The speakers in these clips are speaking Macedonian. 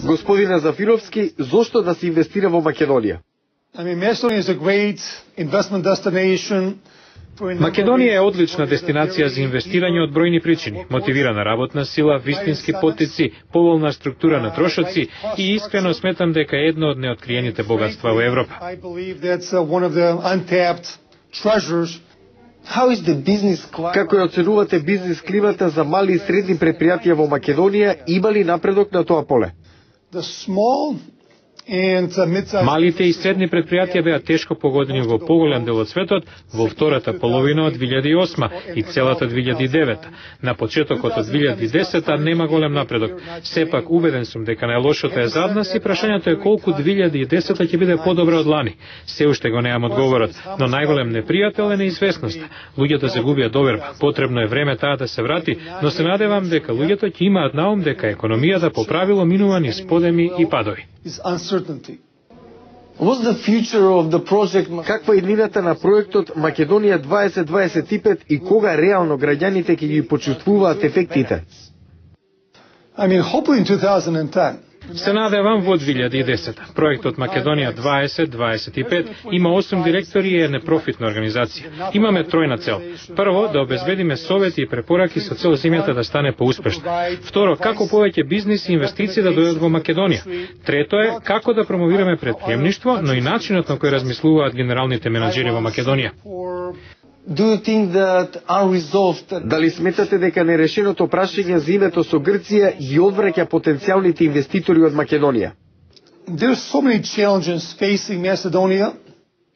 Господине Зафировски, зошто да се инвестира во Македонија? Македонија е одлична дестинација за инвестирање од бројни причини: мотивирана работна сила, вистински поттици, поволна структура на трошоци и искрено сметам дека е едно од неоткриените богатства во Европа. Како ја оценувате бизнис климата за мали и средни предпријатија во Македонија? Има ли напредок на тоа поле? Малите и средни предпријатија беа тешко погодени во поголем дел од светот во втората половина од 2008 и целата 2009. На почетокот од 2010 нема голем напредок. Сепак убеден сум дека најлошото е зад нас и прашањето е колку 2010 ќе биде подобра од лани. Се уште го немам одговорот, но најголем непријател е неизвестноста. Луѓето загубија доверба. Потребно е време таа да се врати, но се надевам дека луѓето ќе имаат наум дека економијата по правило минува низ подеми и падови. Каква е иднината на проектот Македонија 2025 и кога реално граѓаните ќе ги почувствуваат ефектите? Се надевам во 2010. Проектот Македонија 2025 има 8 директори и е непрофитна организација. Имаме тројна цел. Прво, да обезбедиме совети и препораки со цел земјата да стане поуспешна. Второ, како повеќе бизнис и инвестиции да дојдат во Македонија. Трето е, како да промовираме претприемништво, но и начинот на кој размислуваат генералните менаџери во Македонија. Дали сметате дека нерешеното прашање за името со Грција ги одвраќа потенцијалните инвеститори од Македонија?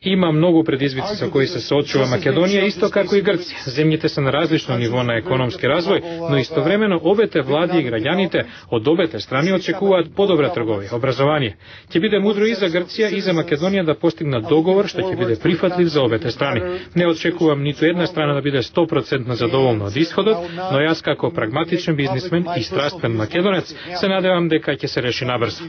Има многу предизвици со кои се соочува Македонија, исто како и Грција. Земјите се на различно ниво на економски развој, но истовремено обете влади и граѓаните од обете страни очекуваат подобра трговија, образование. Ќе биде мудро и за Грција и за Македонија да постигнат договор што ќе биде прифатлив за обете страни. Не очекувам ниту една страна да биде 100% задоволна од исходот, но јас како прагматичен бизнисмен и страстен македонец се надевам дека ќе се реши набрзо.